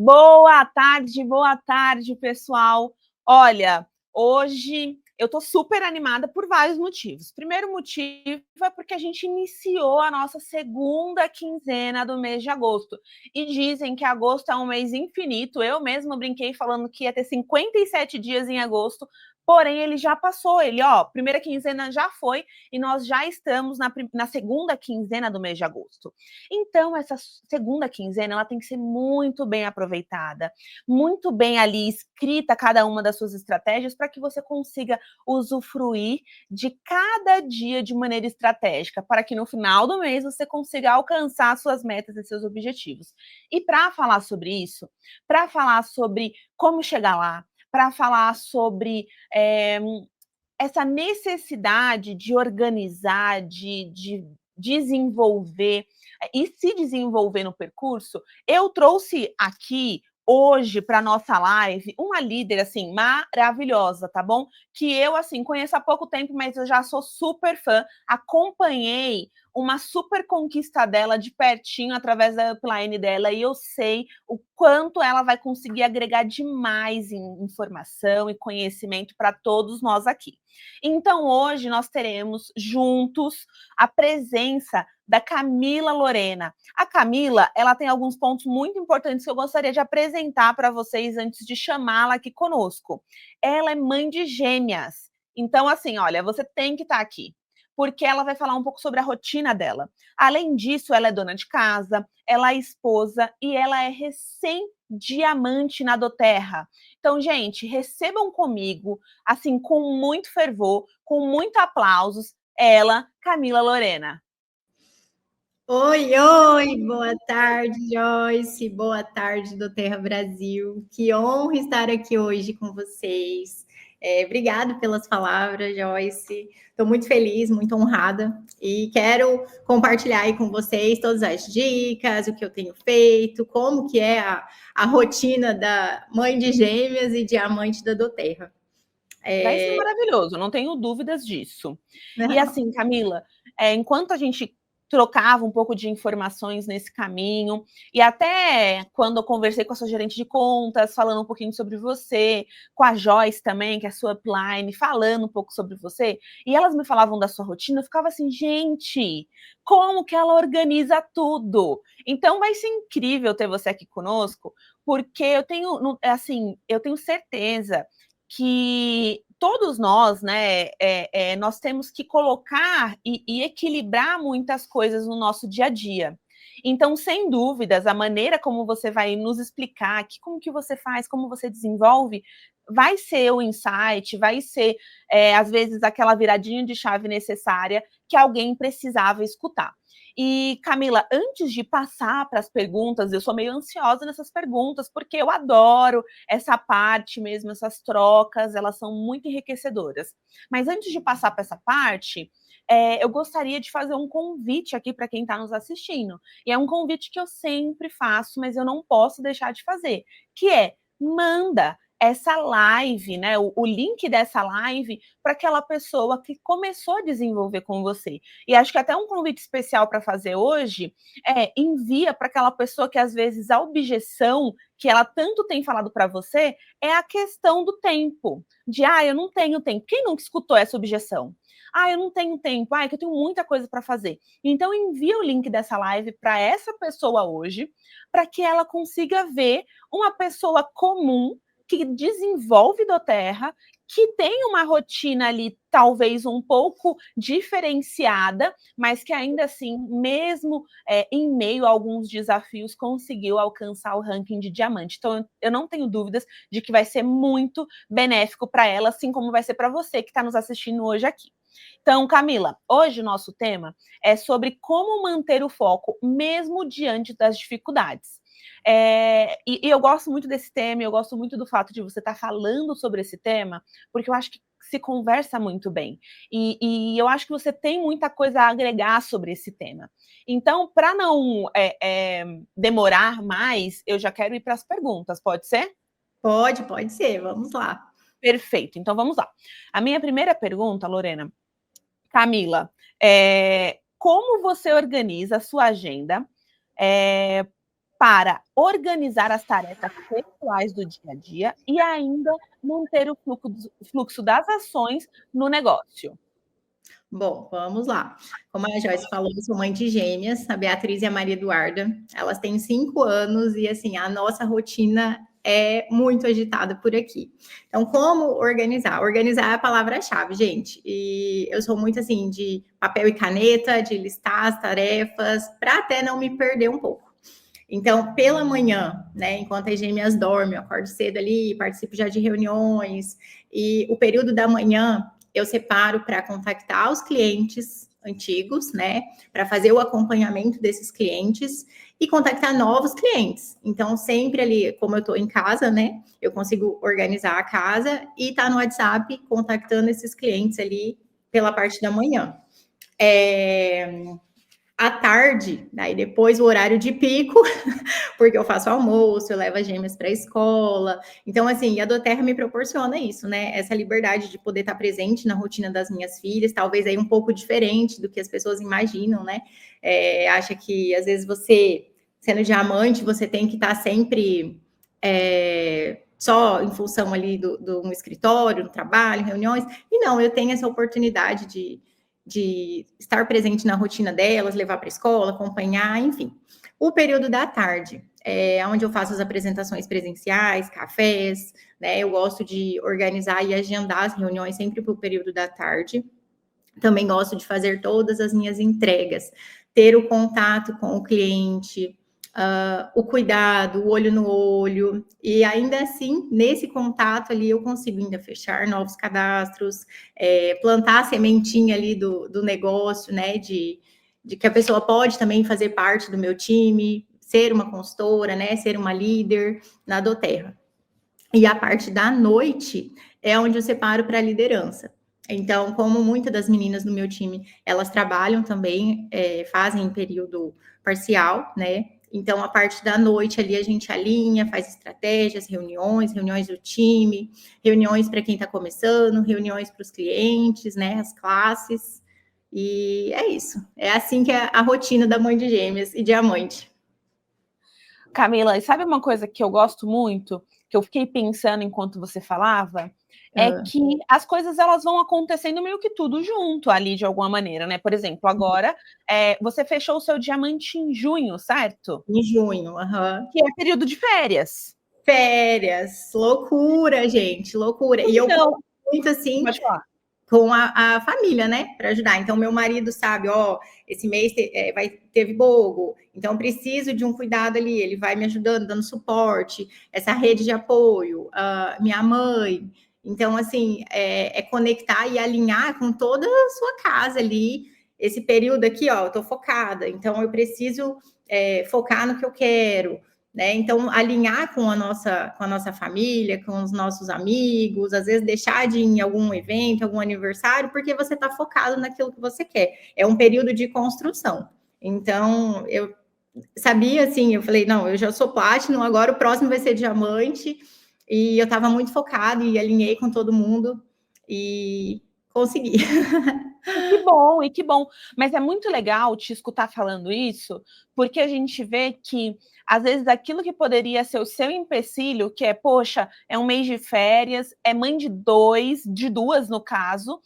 Boa tarde, pessoal. Olha, hoje eu tô super animada por vários motivos. Primeiro motivo é porque a gente iniciou a nossa segunda quinzena do mês de agosto. E dizem que agosto é um mês infinito. Eu mesma brinquei falando que ia ter 57 dias em agosto, porém ele já passou. Primeira quinzena já foi e nós já estamos na segunda quinzena do mês de agosto. Então, essa segunda quinzena ela tem que ser muito bem aproveitada, muito bem ali escrita cada uma das suas estratégias para que você consiga usufruir de cada dia de maneira estratégica, para que no final do mês você consiga alcançar suas metas e seus objetivos. E para falar sobre isso, para falar sobre como chegar lá, para falar sobre essa necessidade de organizar, de desenvolver e se desenvolver no percurso, eu trouxe aqui hoje para nossa live uma líder assim maravilhosa, tá bom? Que eu assim conheço há pouco tempo, mas eu já sou super fã, acompanhei uma super conquista dela de pertinho através da upline dela e eu sei o quanto ela vai conseguir agregar demais em informação e conhecimento para todos nós aqui. Então, hoje nós teremos juntos a presença da Camila Lorena. A Camila, ela tem alguns pontos muito importantes que eu gostaria de apresentar para vocês antes de chamá-la aqui conosco. Ela é mãe de gêmeas. Então, assim, olha, você tem que estar aqui, porque ela vai falar um pouco sobre a rotina dela. Além disso, ela é dona de casa, ela é esposa e ela é recém-diamante na doTERRA. Então, gente, recebam comigo, assim, com muito fervor, com muito aplausos, ela, Camila Lorena. Oi, boa tarde, Joyce, boa tarde, doTERRA Brasil. Que honra estar aqui hoje com vocês. Obrigado pelas palavras, Joyce. Estou muito feliz, muito honrada e quero compartilhar aí com vocês todas as dicas, o que eu tenho feito, como que é a rotina da mãe de gêmeas e diamante da doTERRA. Vai ser maravilhoso, não tenho dúvidas disso. E assim, Camila, enquanto a gente trocava um pouco de informações nesse caminho, e até quando eu conversei com a sua gerente de contas, falando um pouquinho sobre você, com a Joyce também, que é a sua upline, falando um pouco sobre você, e elas me falavam da sua rotina, eu ficava assim, gente, como que ela organiza tudo? Então vai ser incrível ter você aqui conosco, porque eu tenho, assim, eu tenho certeza que todos nós, né, nós temos que colocar e equilibrar muitas coisas no nosso dia a dia. Então, sem dúvidas, a maneira como você vai nos explicar, como que você faz, como você desenvolve, vai ser o insight, vai ser, às vezes, aquela viradinha de chave necessária que alguém precisava escutar. E, Camila, antes de passar para as perguntas, eu sou meio ansiosa nessas perguntas, porque eu adoro essa parte mesmo, essas trocas, elas são muito enriquecedoras. Mas antes de passar para essa parte, eu gostaria de fazer um convite aqui para quem está nos assistindo. E é um convite que eu sempre faço, mas eu não posso deixar de fazer, que é manda essa live, né, o link dessa live para aquela pessoa que começou a desenvolver com você. E acho que até um convite especial para fazer hoje envia para aquela pessoa que às vezes a objeção que ela tanto tem falado para você é a questão do tempo. De, eu não tenho tempo. Quem nunca escutou essa objeção? Eu não tenho tempo. Que eu tenho muita coisa para fazer. Então, envia o link dessa live para essa pessoa hoje, para que ela consiga ver uma pessoa comum que desenvolve doTERRA, que tem uma rotina ali talvez um pouco diferenciada, mas que ainda assim, mesmo em meio a alguns desafios, conseguiu alcançar o ranking de diamante. Então, eu não tenho dúvidas de que vai ser muito benéfico para ela, assim como vai ser para você que está nos assistindo hoje aqui. Então, Camila, hoje o nosso tema é sobre como manter o foco mesmo diante das dificuldades. E eu gosto muito desse tema, eu gosto muito do fato de você estar falando sobre esse tema, porque eu acho que se conversa muito bem. E eu acho que você tem muita coisa a agregar sobre esse tema. Então, para não demorar mais, eu já quero ir para as perguntas, pode ser? Pode ser, vamos lá. Perfeito, então vamos lá. A minha primeira pergunta, Lorena, Camila, como você organiza a sua agenda para organizar as tarefas pessoais do dia a dia e ainda manter o fluxo das ações no negócio? Bom, vamos lá. Como a Joyce falou, eu sou mãe de gêmeas, a Beatriz e a Maria Eduarda. Elas têm 5 anos e, assim, a nossa rotina é muito agitada por aqui. Então, como organizar? Organizar é a palavra-chave, gente. E eu sou muito, assim, de papel e caneta, de listar as tarefas, para até não me perder um pouco. Então, pela manhã, né, enquanto as gêmeas dormem, eu acordo cedo ali, participo já de reuniões, e o período da manhã eu separo para contactar os clientes antigos, né, para fazer o acompanhamento desses clientes e contactar novos clientes. Então, sempre ali, como eu estou em casa, né, eu consigo organizar a casa e tá no WhatsApp contactando esses clientes ali pela parte da manhã. À tarde, daí depois o horário de pico, porque eu faço almoço, eu levo as gêmeas para a escola. Então, assim, a Doterra me proporciona isso, né? Essa liberdade de poder estar presente na rotina das minhas filhas, talvez aí um pouco diferente do que as pessoas imaginam, né? Acha que às vezes você, sendo diamante, você tem que estar sempre só em função ali do escritório, no trabalho, reuniões. E não, eu tenho essa oportunidade de estar presente na rotina delas, levar para a escola, acompanhar, enfim. O período da tarde é onde eu faço as apresentações presenciais, cafés, né? Eu gosto de organizar e agendar as reuniões sempre para o período da tarde. Também gosto de fazer todas as minhas entregas, ter o contato com o cliente, o cuidado, o olho no olho, e ainda assim, nesse contato ali, eu consigo ainda fechar novos cadastros, plantar a sementinha ali do negócio, né, de que a pessoa pode também fazer parte do meu time, ser uma consultora, né, ser uma líder na Doterra. E a parte da noite é onde eu separo para a liderança. Então, como muitas das meninas do meu time, elas trabalham também, fazem em período parcial, né? Então, a parte da noite ali a gente alinha, faz estratégias, reuniões do time, reuniões para quem está começando, reuniões para os clientes, né? As classes. E é isso. É assim que é a rotina da mãe de gêmeas e diamante. Camila, e sabe uma coisa que eu gosto muito, que eu fiquei pensando enquanto você falava? É que as coisas elas vão acontecendo meio que tudo junto ali, de alguma maneira, né? Por exemplo, agora você fechou o seu diamante em junho, certo? Em junho, aham. Que é período de férias. Férias, loucura, gente, loucura. E eu Então, muito assim pode falar. com a família, né, para ajudar. Então, meu marido sabe, ó, esse mês teve bogo, então preciso de um cuidado ali. Ele vai me ajudando, dando suporte, essa rede de apoio, minha mãe. Então, assim, conectar e alinhar com toda a sua casa ali. Esse período aqui, ó, eu tô focada, então eu preciso focar no que eu quero. Né? Então, alinhar com a nossa família, com os nossos amigos, às vezes deixar de ir em algum evento, algum aniversário, porque você está focado naquilo que você quer. É um período de construção. Então, eu sabia assim, eu falei, não, eu já sou Platinum, agora o próximo vai ser Diamante, e eu estava muito focada e alinhei com todo mundo e consegui. Que bom, e que bom. Mas é muito legal te escutar falando isso, porque a gente vê que, às vezes, aquilo que poderia ser o seu empecilho, que é, poxa, é um mês de férias, é mãe de duas no caso,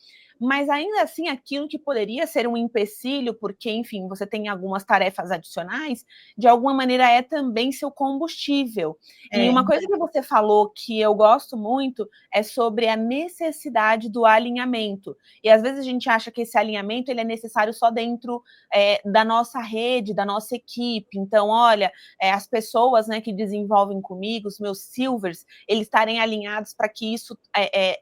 mas ainda assim aquilo que poderia ser um empecilho, porque, enfim, você tem algumas tarefas adicionais, de alguma maneira é também seu combustível. E uma coisa que você falou que eu gosto muito é sobre a necessidade do alinhamento. E às vezes a gente acha que esse alinhamento ele é necessário só dentro da nossa rede, da nossa equipe. Então, olha, as pessoas, né, que desenvolvem comigo, os meus silvers, eles estarem alinhados para que isso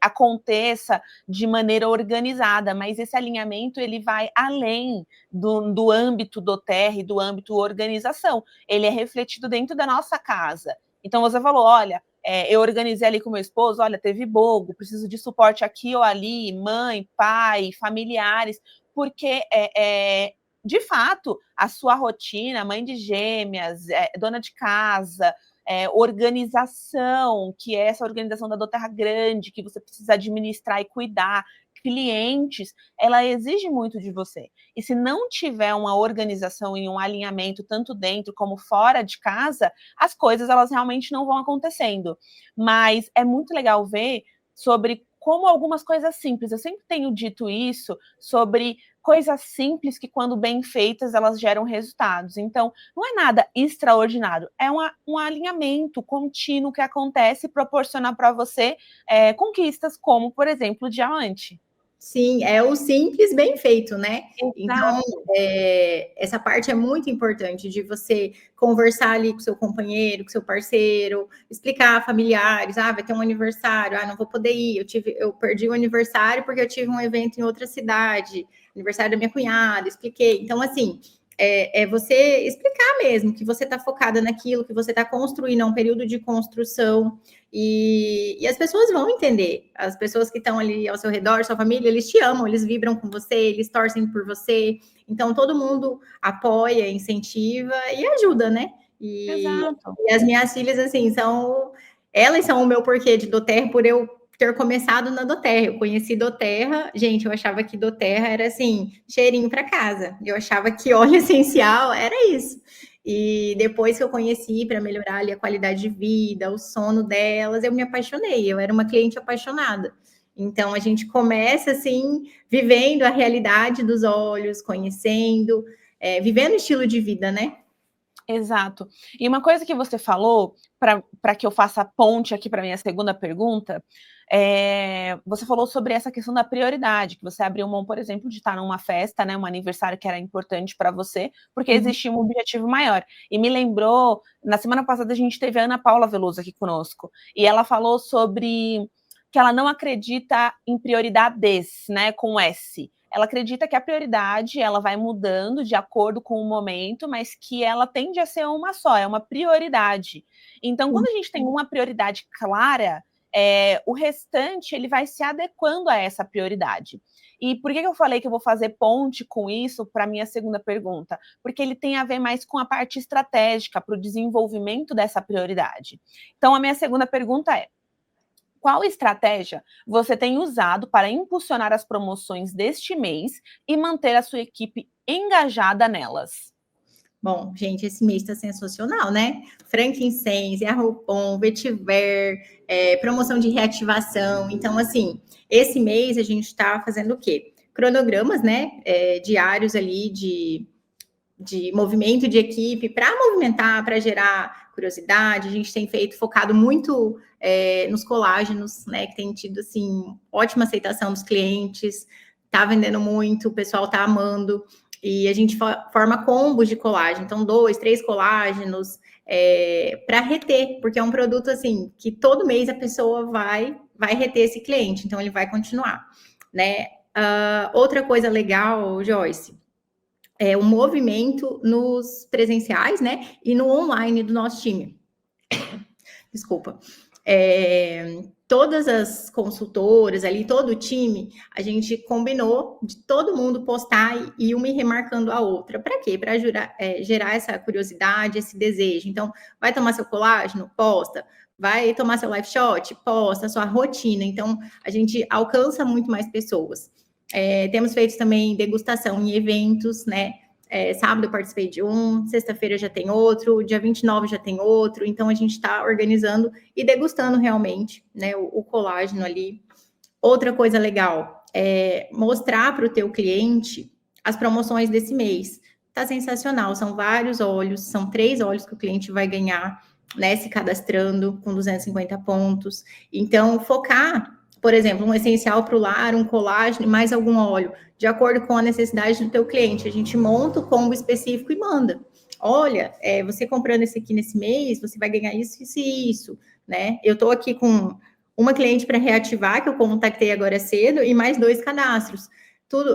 aconteça de maneira organizada. Mas esse alinhamento ele vai além do âmbito do TR, do âmbito organização. Ele é refletido dentro da nossa casa. Então, você falou, olha, eu organizei ali com meu esposo, olha, teve bogo, preciso de suporte aqui ou ali, mãe, pai, familiares, porque de fato, a sua rotina, mãe de gêmeas, dona de casa, organização, que é essa organização da doTERRA grande, que você precisa administrar e cuidar, clientes, ela exige muito de você. E se não tiver uma organização e um alinhamento, tanto dentro como fora de casa, as coisas, elas realmente não vão acontecendo. Mas é muito legal ver sobre como algumas coisas simples, eu sempre tenho dito isso, sobre coisas simples que, quando bem feitas, elas geram resultados. Então, não é nada extraordinário, é um alinhamento contínuo que acontece e proporciona para você conquistas como, por exemplo, o diamante. Sim, é o simples bem feito, né? Exato. Então, essa parte é muito importante de você conversar ali com seu companheiro, com seu parceiro, explicar a familiares, vai ter um aniversário, não vou poder ir, eu perdi o aniversário porque eu tive um evento em outra cidade, aniversário da minha cunhada, expliquei. Então, assim, é você explicar mesmo que você está focada naquilo, que você está construindo, é um período de construção, e as pessoas vão entender. As pessoas que estão ali ao seu redor, sua família, eles te amam, eles vibram com você, eles torcem por você. Então, todo mundo apoia, incentiva e ajuda, né? Exato. E as minhas filhas, assim, elas são o meu porquê de doTERRA, por eu ter começado na doTERRA. Eu conheci doTERRA, gente, eu achava que doTERRA era, assim, cheirinho para casa. Eu achava que óleo essencial era isso. E depois que eu conheci para melhorar ali a qualidade de vida, o sono delas, eu me apaixonei. Eu era uma cliente apaixonada. Então, a gente começa, assim, vivendo a realidade dos óleos, conhecendo, vivendo o estilo de vida, né? Exato. E uma coisa que você falou, para que eu faça a ponte aqui para minha segunda pergunta, você falou sobre essa questão da prioridade, que você abriu mão, por exemplo, de estar numa festa, né, um aniversário que era importante para você, porque existia um objetivo maior. E me lembrou, na semana passada a gente teve a Ana Paula Veloso aqui conosco, e ela falou sobre que ela não acredita em prioridades, né, com S. Ela acredita que a prioridade, ela vai mudando de acordo com o momento, mas que ela tende a ser uma só, é uma prioridade. Então, quando a gente tem uma prioridade clara, o restante, ele vai se adequando a essa prioridade. E por que eu falei que eu vou fazer ponte com isso para a minha segunda pergunta? Porque ele tem a ver mais com a parte estratégica, para o desenvolvimento dessa prioridade. Então, a minha segunda pergunta é: qual estratégia você tem usado para impulsionar as promoções deste mês e manter a sua equipe engajada nelas? Bom, gente, esse mês está sensacional, né? Frankincense, Arroupon, Vetiver, promoção de reativação. Então, assim, esse mês a gente está fazendo o quê? Cronogramas, né? Diários ali de movimento de equipe para movimentar, para gerar curiosidade. A gente tem focado muito nos colágenos, né? Que tem tido, assim, ótima aceitação dos clientes, tá vendendo muito, o pessoal tá amando. E a gente forma combos de colágeno, então 2, 3 colágenos para reter, porque é um produto assim que todo mês a pessoa vai reter esse cliente, então ele vai continuar, né? Outra coisa legal, Joyce, é o movimento nos presenciais, né? E no online do nosso time. Desculpa. Todas as consultoras ali, todo o time, a gente combinou de todo mundo postar e uma ir remarcando a outra. Para quê? Para gerar essa curiosidade, esse desejo. Então, vai tomar seu colágeno? Posta. Vai tomar seu live shot? Posta. Sua rotina. Então, a gente alcança muito mais pessoas. Temos feito também degustação em eventos, né? Sábado eu participei de um, sexta-feira já tem outro, dia 29 já tem outro, então a gente está organizando e degustando realmente, né, o colágeno ali. Outra coisa legal é mostrar para o teu cliente as promoções desse mês. Tá sensacional, são vários óleos, são 3 óleos que o cliente vai ganhar, né, se cadastrando com 250 pontos. Então, focar, por exemplo, um essencial para o lar, um colágeno e mais algum óleo, de acordo com a necessidade do teu cliente. A gente monta o combo específico e manda. Olha, você comprando esse aqui nesse mês, você vai ganhar isso, isso e isso, né? Eu estou aqui com uma cliente para reativar, que eu contactei agora cedo, e mais 2 cadastros.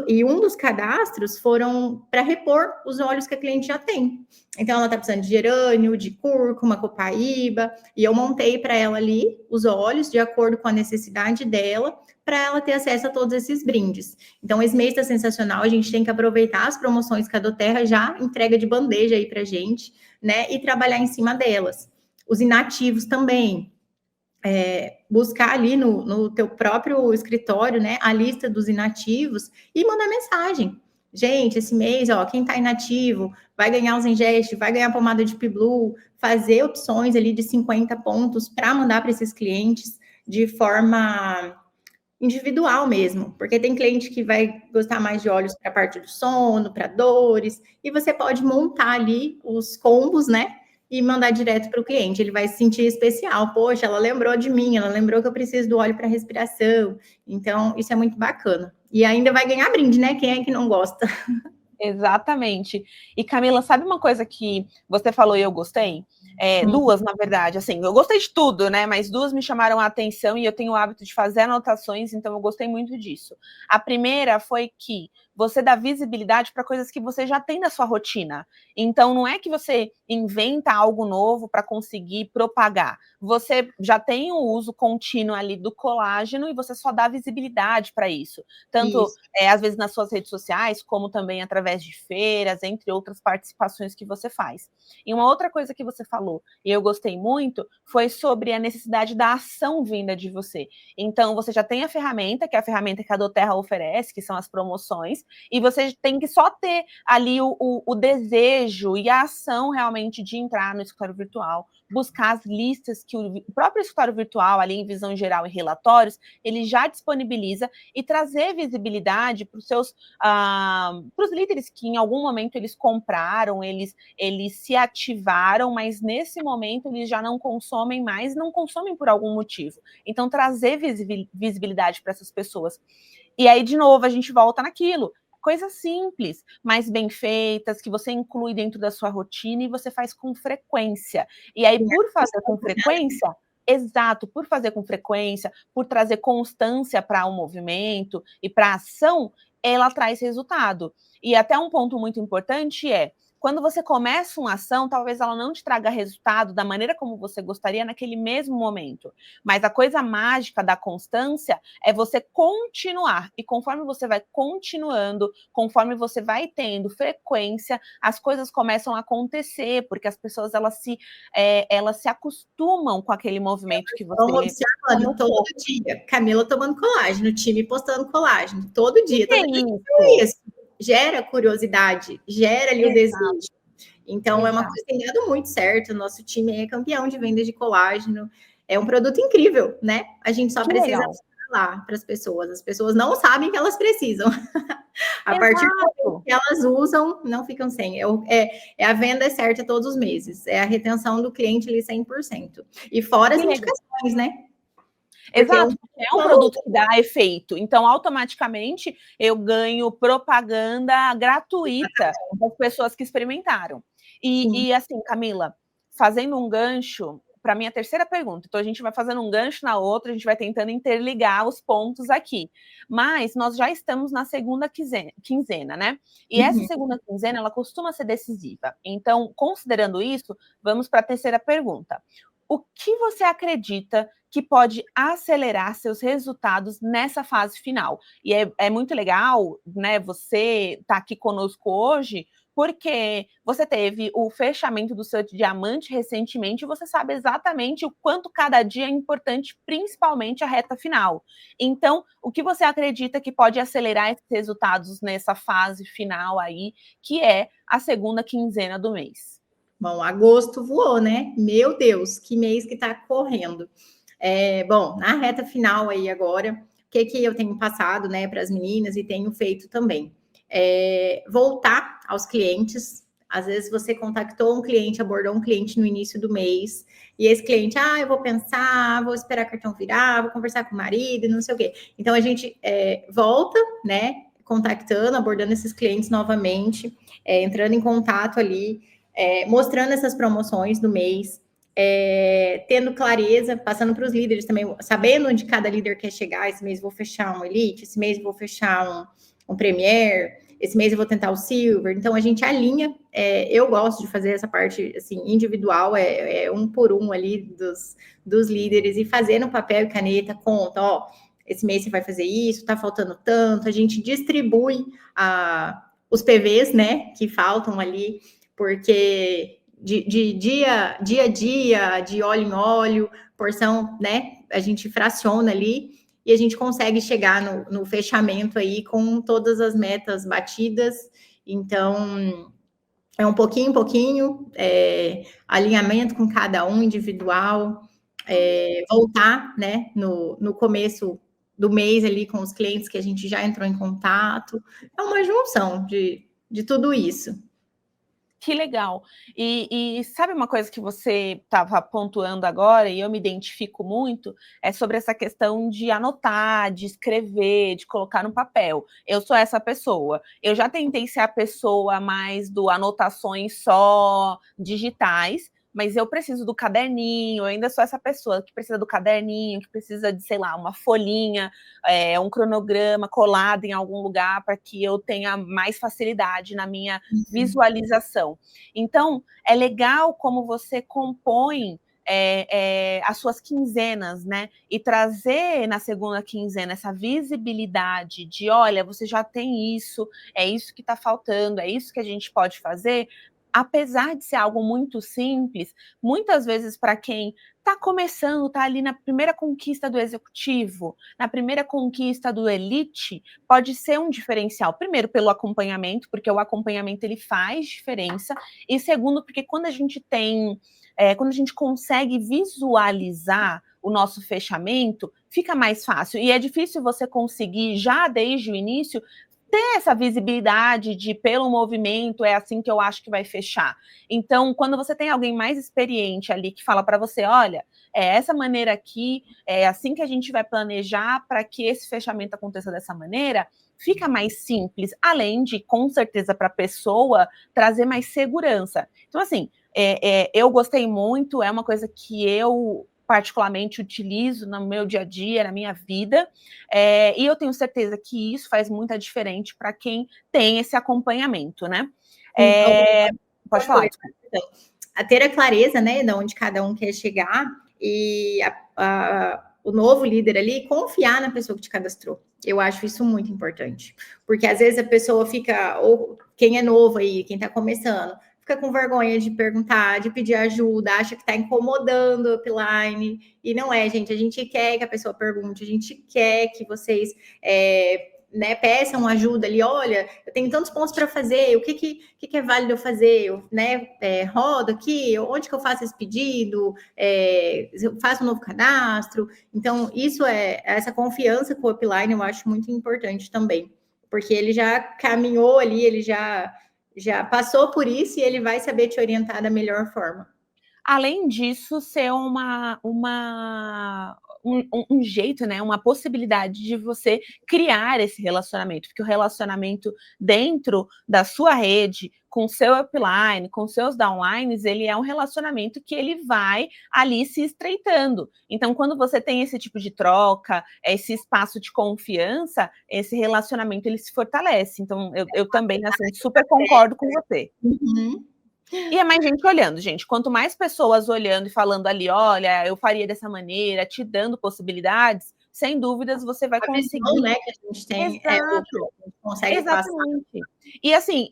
E um dos cadastros foram para repor os óleos que a cliente já tem. Então, ela está precisando de gerânio, de cúrcuma, copaíba, e eu montei para ela ali os óleos de acordo com a necessidade dela, para ela ter acesso a todos esses brindes. Então, esse mês está sensacional, a gente tem que aproveitar as promoções que a doTERRA já entrega de bandeja aí para gente, né, e trabalhar em cima delas. Os inativos também. Buscar ali no teu próprio escritório, né, a lista dos inativos e mandar mensagem. Gente, esse mês, ó, quem tá inativo vai ganhar os Ingest, vai ganhar a pomada de P-Blue, fazer opções ali de 50 pontos para mandar para esses clientes de forma individual mesmo, porque tem cliente que vai gostar mais de óleos para a parte do sono, para dores, e você pode montar ali os combos, né? E mandar direto para o cliente. Ele vai se sentir especial. Poxa, ela lembrou de mim, ela lembrou que eu preciso do óleo para respiração. Então, isso é muito bacana. E ainda vai ganhar brinde, né? Quem é que não gosta? Exatamente. E Camila, sabe uma coisa que você falou e eu gostei? Duas, na verdade, assim, eu gostei de tudo, né? Mas duas me chamaram a atenção e eu tenho o hábito de fazer anotações, então eu gostei muito disso. A primeira foi que você dá visibilidade para coisas que você já tem na sua rotina. Então, não é que você inventa algo novo para conseguir propagar. Você já tem o uso contínuo ali do colágeno e você só dá visibilidade para isso. Tanto, às vezes, nas suas redes sociais, como também através de feiras, entre outras participações que você faz. E uma outra coisa que você falou, e eu gostei muito, foi sobre a necessidade da ação vinda de você. Então, você já tem a ferramenta, que é a ferramenta que a Doterra oferece, que são as promoções, e você tem que só ter ali o desejo e a ação realmente de entrar no escritório virtual, buscar as listas que o próprio escritório virtual, ali em visão geral e relatórios, ele já disponibiliza e trazer visibilidade para os seus para os líderes que em algum momento eles compraram, eles se ativaram, mas nesse momento eles já não consomem mais, não consomem por algum motivo. Então, trazer visibilidade para essas pessoas. E aí, de novo, a gente volta naquilo. Coisas simples, mas bem feitas, que você inclui dentro da sua rotina e você faz com frequência. E aí, por fazer com frequência, exato, por fazer com frequência, por trazer constância para o movimento e para a ação, ela traz resultado. E até um ponto muito importante é, quando você começa uma ação, talvez ela não te traga resultado da maneira como você gostaria naquele mesmo momento. Mas a coisa mágica da constância é você continuar. E conforme você vai continuando, conforme você vai tendo frequência, as coisas começam a acontecer, porque as pessoas elas se acostumam com aquele movimento que você... Vamos observando todo dia. Camila tomando colágeno, o time postando colágeno, todo dia. Todo dia é isso. Gera curiosidade, gera ali o desejo. Então, é uma coisa que tem dado muito certo. O nosso time é campeão de vendas de colágeno. É um produto incrível, né? A gente só precisa falar para as pessoas não sabem que elas precisam. A partir do momento que elas usam, não ficam sem. A venda certa todos os meses. É a retenção do cliente ali 100%. E fora as indicações, né? Exato, porque é um produto que dá efeito. Então, automaticamente, eu ganho propaganda gratuita das pessoas que experimentaram. E assim, Camila, fazendo um gancho para a minha terceira pergunta. Então, a gente vai fazendo um gancho na outra, a gente vai tentando interligar os pontos aqui. Mas nós já estamos na segunda quinzena, né? E essa segunda quinzena, ela costuma ser decisiva. Então, considerando isso, vamos para a terceira pergunta. O que você acredita que pode acelerar seus resultados nessa fase final? E é muito legal, né, você estar aqui conosco hoje, porque você teve o fechamento do seu diamante recentemente e você sabe exatamente o quanto cada dia é importante, principalmente a reta final. Então, o que você acredita que pode acelerar esses resultados nessa fase final aí, que é a segunda quinzena do mês? Bom, agosto voou, né? Meu Deus, que mês que tá correndo. Bom, na reta final aí agora, o que eu tenho passado, né, para as meninas e tenho feito também? Voltar aos clientes. Às vezes você contactou um cliente, abordou um cliente no início do mês, e esse cliente, eu vou pensar, vou esperar cartão virar, vou conversar com o marido, não sei o quê. Então a gente volta, né, contactando, abordando esses clientes novamente, entrando em contato ali, mostrando essas promoções do mês, tendo clareza, passando para os líderes também, sabendo onde cada líder quer chegar. Esse mês vou fechar um Elite, esse mês vou fechar um Premier, esse mês eu vou tentar o Silver. Então, a gente alinha. Eu gosto de fazer essa parte assim, individual, um por um ali dos líderes, e fazer no papel e caneta, conta, ó, esse mês você vai fazer isso, tá faltando tanto. A gente distribui os PVs, né, que faltam ali, porque dia a dia, de óleo em óleo, porção, né? A gente fraciona ali e a gente consegue chegar no fechamento aí com todas as metas batidas. Então, é um pouquinho em pouquinho, alinhamento com cada um individual, voltar, né, no começo do mês ali com os clientes que a gente já entrou em contato. É uma junção de tudo isso. Que legal. E sabe uma coisa que você estava pontuando agora, e eu me identifico muito, é sobre essa questão de anotar, de escrever, de colocar no papel. Eu sou essa pessoa. Eu já tentei ser a pessoa mais do anotações só digitais, mas eu preciso do caderninho, eu ainda sou essa pessoa que precisa do caderninho, que precisa de, sei lá, uma folhinha, um cronograma colado em algum lugar para que eu tenha mais facilidade na minha visualização. Então, é legal como você compõe as suas quinzenas, né? E trazer na segunda quinzena essa visibilidade de, olha, você já tem isso, é isso que está faltando, é isso que a gente pode fazer. Apesar de ser algo muito simples, muitas vezes para quem está começando, está ali na primeira conquista do executivo, na primeira conquista do elite, pode ser um diferencial. Primeiro, pelo acompanhamento, porque o acompanhamento ele faz diferença, e segundo, porque quando a gente tem, quando a gente consegue visualizar o nosso fechamento, fica mais fácil. E é difícil você conseguir, já desde o início, ter essa visibilidade de, pelo movimento, é assim que eu acho que vai fechar. Então, quando você tem alguém mais experiente ali que fala para você, olha, essa maneira aqui, é assim que a gente vai planejar para que esse fechamento aconteça dessa maneira, fica mais simples, além de, com certeza, para a pessoa trazer mais segurança. Então, assim, eu gostei muito, é uma coisa que eu particularmente utilizo no meu dia a dia, na minha vida, e eu tenho certeza que isso faz muita diferença para quem tem esse acompanhamento, né? Pode falar. A ter a clareza, né, de onde cada um quer chegar e o novo líder ali confiar na pessoa que te cadastrou. Eu acho isso muito importante, porque às vezes a pessoa fica, ou quem é novo aí, quem está começando, fica com vergonha de perguntar, de pedir ajuda, acha que está incomodando o upline, e não é, gente. A gente quer que a pessoa pergunte, a gente quer que vocês né, peçam ajuda ali. Olha, eu tenho tantos pontos para fazer, o que é válido eu fazer? Eu, né, rodo aqui, onde que eu faço esse pedido? Eu faço um novo cadastro. Então, essa confiança com o upline eu acho muito importante também, porque ele já caminhou ali, ele já passou por isso e ele vai saber te orientar da melhor forma. Além disso, ser um jeito, né, uma possibilidade de você criar esse relacionamento, porque o relacionamento dentro da sua rede, com o seu upline, com seus downlines, ele é um relacionamento que ele vai ali se estreitando. Então, quando você tem esse tipo de troca, esse espaço de confiança, esse relacionamento ele se fortalece. Então, eu também, assim, super concordo com você. Uhum. E é mais gente olhando, gente. Quanto mais pessoas olhando e falando ali, olha, eu faria dessa maneira, te dando possibilidades, sem dúvidas você vai conseguir. Visão, né, que a gente tem, Exato. consegue Exatamente. Passar. E assim,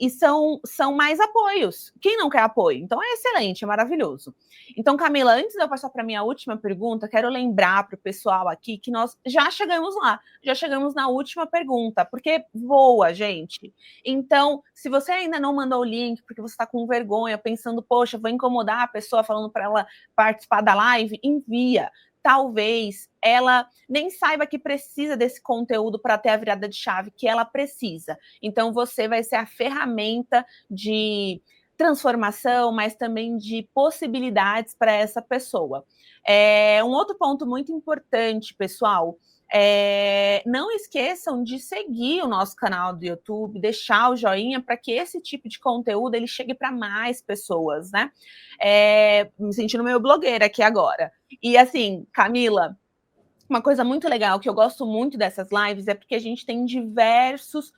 são mais apoios. Quem não quer apoio? Então é excelente, é maravilhoso. Então, Camila, antes de eu passar para a minha última pergunta, quero lembrar para o pessoal aqui que nós já chegamos lá, já chegamos na última pergunta, porque voa, gente. Então, se você ainda não mandou o link, porque você está com vergonha, pensando, poxa, vou incomodar a pessoa falando para ela participar da live, envia. Talvez ela nem saiba que precisa desse conteúdo para ter a virada de chave que ela precisa. Então, você vai ser a ferramenta de transformação, mas também de possibilidades para essa pessoa. Um outro ponto muito importante, pessoal, não esqueçam de seguir o nosso canal do YouTube, deixar o joinha para que esse tipo de conteúdo ele chegue para mais pessoas, né? Me sentindo meio blogueira aqui agora. E assim, Camila, uma coisa muito legal que eu gosto muito dessas lives é porque a gente tem diversos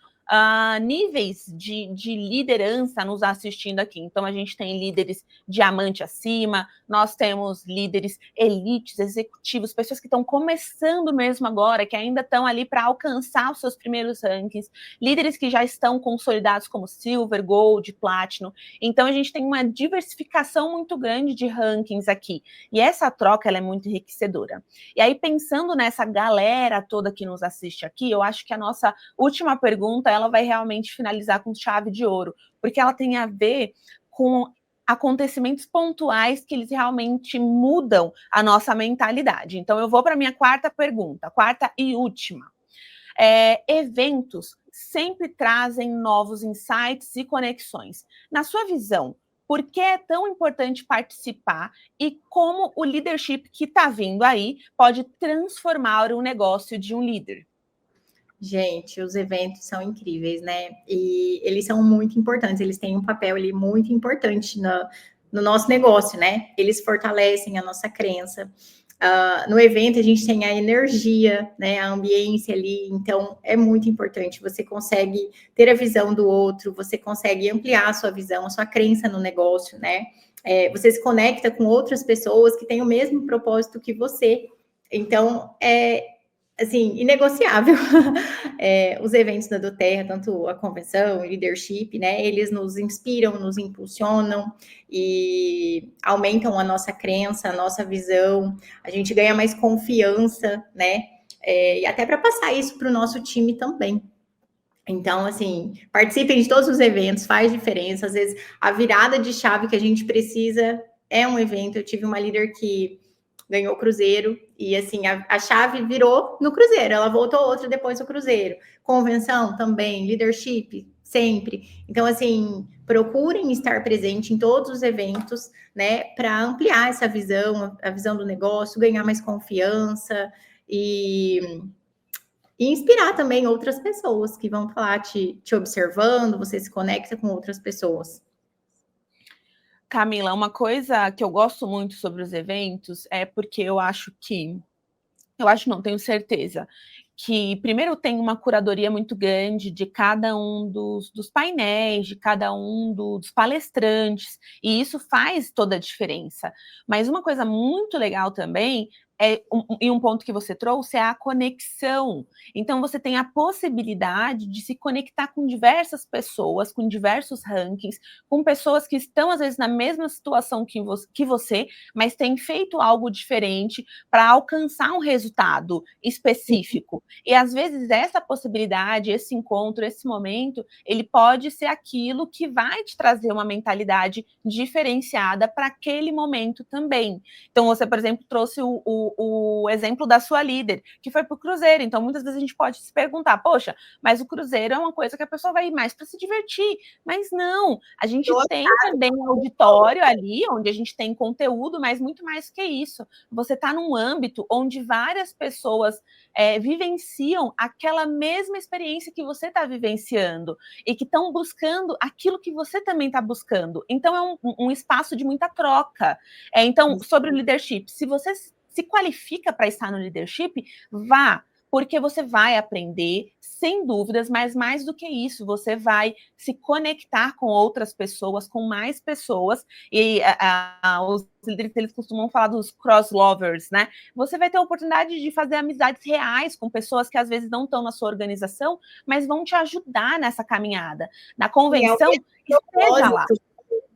níveis de liderança nos assistindo aqui. Então, a gente tem líderes diamante acima, nós temos líderes elites, executivos, pessoas que estão começando mesmo agora, que ainda estão ali para alcançar os seus primeiros rankings, líderes que já estão consolidados como Silver, Gold, Platinum. Então, a gente tem uma diversificação muito grande de rankings aqui. E essa troca, ela é muito enriquecedora. E aí, pensando nessa galera toda que nos assiste aqui, eu acho que a nossa última pergunta, ela vai realmente finalizar com chave de ouro, porque ela tem a ver com acontecimentos pontuais que eles realmente mudam a nossa mentalidade. Então, eu vou para a minha quarta pergunta, quarta e última. Eventos sempre trazem novos insights e conexões. Na sua visão, por que é tão importante participar e como o leadership que está vindo aí pode transformar o negócio de um líder? Gente, os eventos são incríveis, né? E eles são muito importantes, eles têm um papel ali muito importante no nosso negócio, né? Eles fortalecem a nossa crença. No evento, a gente tem a energia, né? A ambiência ali, então é muito importante. Você consegue ter a visão do outro, você consegue ampliar a sua visão, a sua crença no negócio, né? Você se conecta com outras pessoas que têm o mesmo propósito que você. Então, assim, inegociável. Os eventos da doTERRA, tanto a convenção, o leadership, né? Eles nos inspiram, nos impulsionam e aumentam a nossa crença, a nossa visão. A gente ganha mais confiança, né? E até para passar isso para o nosso time também. Então, assim, participem de todos os eventos, faz diferença. Às vezes, a virada de chave que a gente precisa é um evento. Eu tive uma líder que ganhou o Cruzeiro, e assim, a chave virou no Cruzeiro, ela voltou outra depois do Cruzeiro. Convenção também, leadership, sempre. Então, assim, procurem estar presente em todos os eventos, né, para ampliar essa visão, a visão do negócio, ganhar mais confiança e inspirar também outras pessoas que vão falar te observando, você se conecta com outras pessoas. Camila, uma coisa que eu gosto muito sobre os eventos é porque eu acho, não, tenho certeza, que primeiro tem uma curadoria muito grande de cada um dos painéis, de cada um dos palestrantes, e isso faz toda a diferença. Mas uma coisa muito legal também e um ponto que você trouxe é a conexão. Então, você tem a possibilidade de se conectar com diversas pessoas, com diversos rankings, com pessoas que estão, às vezes, na mesma situação que você, mas têm feito algo diferente para alcançar um resultado específico. E, às vezes, essa possibilidade, esse encontro, esse momento, ele pode ser aquilo que vai te trazer uma mentalidade diferenciada para aquele momento também. Então, você, por exemplo, trouxe o exemplo da sua líder, que foi para o Cruzeiro. Então, muitas vezes a gente pode se perguntar, poxa, mas o Cruzeiro é uma coisa que a pessoa vai ir mais para se divertir. Mas não, a gente tem também um auditório ali, onde a gente tem conteúdo, mas muito mais que isso. Você está num âmbito onde várias pessoas vivenciam aquela mesma experiência que você está vivenciando e que estão buscando aquilo que você também está buscando. Então, é um espaço de muita troca. Então, sobre o leadership, se você se qualifica para estar no leadership, vá, porque você vai aprender, sem dúvidas, mas mais do que isso, você vai se conectar com outras pessoas, com mais pessoas, e os líderes, eles costumam falar dos cross-lovers, né? Você vai ter a oportunidade de fazer amizades reais com pessoas que às vezes não estão na sua organização, mas vão te ajudar nessa caminhada. Na convenção, esteja lá.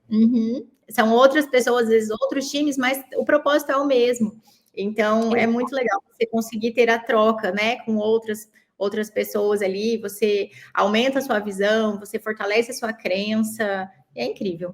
Uhum. São outras pessoas, às vezes outros times, mas o propósito é o mesmo. Então, é muito legal você conseguir ter a troca, né, com outras pessoas ali, você aumenta a sua visão, você fortalece a sua crença, é incrível.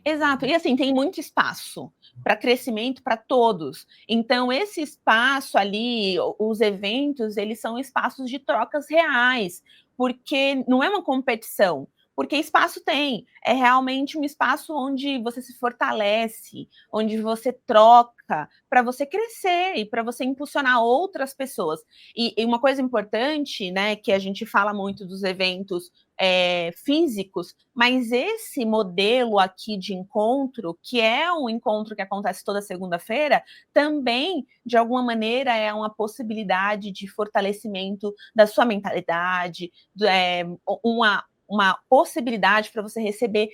Exato, e assim, tem muito espaço para crescimento para todos. Então, esse espaço ali, os eventos, eles são espaços de trocas reais, porque não é uma competição. porque espaço tem, é realmente um espaço onde você se fortalece, onde você troca para você crescer e para você impulsionar outras pessoas. E uma coisa importante, né, que a gente fala muito dos eventos físicos, mas esse modelo aqui de encontro, que é um encontro que acontece toda segunda-feira, também, de alguma maneira, é uma possibilidade de fortalecimento da sua mentalidade, uma possibilidade para você receber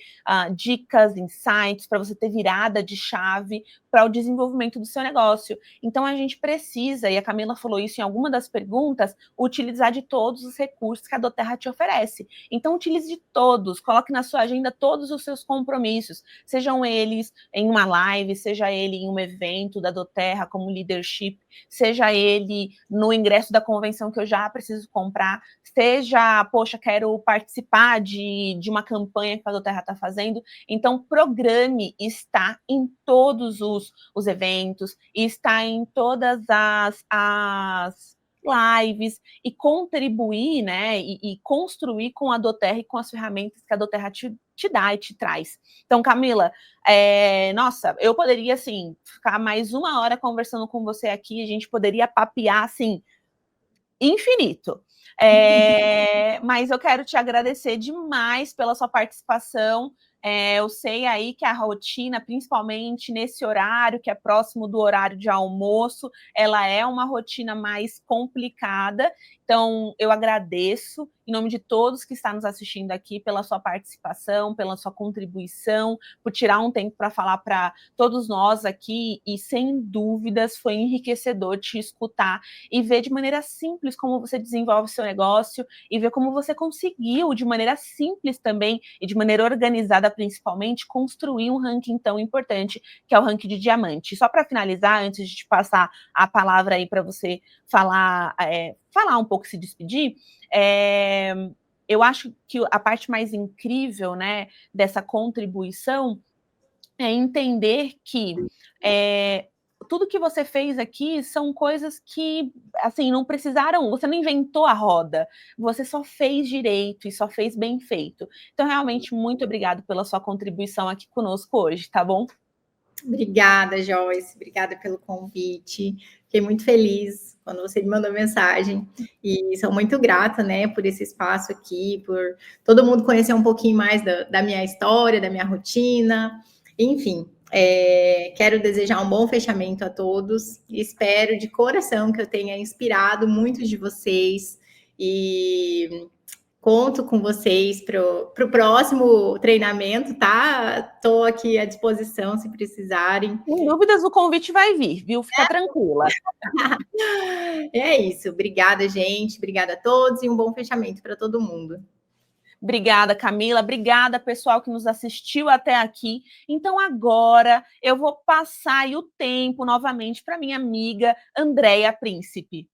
dicas, insights, para você ter virada de chave para o desenvolvimento do seu negócio. Então, a gente precisa, e a Camila falou isso em alguma das perguntas, utilizar de todos os recursos que a doTERRA te oferece. Então, utilize de todos, coloque na sua agenda todos os seus compromissos, sejam eles em uma live, seja ele em um evento da doTERRA como leadership, seja ele no ingresso da convenção que eu já preciso comprar, seja, poxa, quero participar de uma campanha que a doTERRA está fazendo. Então, programe está em todos os eventos, está em todas as lives e contribuir, né, e construir com a doTERRA e com as ferramentas que a doTERRA te dá e te traz. Então, Camila, nossa, eu poderia, assim, ficar mais 1 hora conversando com você aqui, a gente poderia papear, assim, infinito. Mas eu quero te agradecer demais pela sua participação. Eu sei aí que a rotina, principalmente nesse horário, que é próximo do horário de almoço, ela é uma rotina mais complicada. Então, eu agradeço, em nome de todos que estão nos assistindo aqui, pela sua participação, pela sua contribuição, por tirar um tempo para falar para todos nós aqui, e sem dúvidas foi enriquecedor te escutar e ver de maneira simples como você desenvolve o seu negócio e ver como você conseguiu, de maneira simples também, e de maneira organizada principalmente, construir um ranking tão importante, que é o ranking de diamante. Só para finalizar, antes de te passar a palavra aí para você falar um pouco, se despedir, eu acho que a parte mais incrível, né, dessa contribuição é entender que tudo que você fez aqui são coisas que, assim, não precisaram, você não inventou a roda, você só fez direito e só fez bem feito. Então, realmente, muito obrigado pela sua contribuição aqui conosco hoje, tá bom? Obrigada, Joyce, obrigada pelo convite. Fiquei muito feliz quando você me mandou mensagem e sou muito grata, né, por esse espaço aqui, por todo mundo conhecer um pouquinho mais da minha história, da minha rotina, enfim. Quero desejar um bom fechamento a todos e espero de coração que eu tenha inspirado muitos de vocês e conto com vocês para o próximo treinamento, tá? Estou aqui à disposição se precisarem. Sem dúvidas, o convite vai vir, viu? Fica tranquila. É isso. Obrigada, gente. Obrigada a todos e um bom fechamento para todo mundo. Obrigada, Camila. Obrigada, pessoal que nos assistiu até aqui. Então, agora eu vou passar aí o tempo novamente para minha amiga Andréia Príncipe.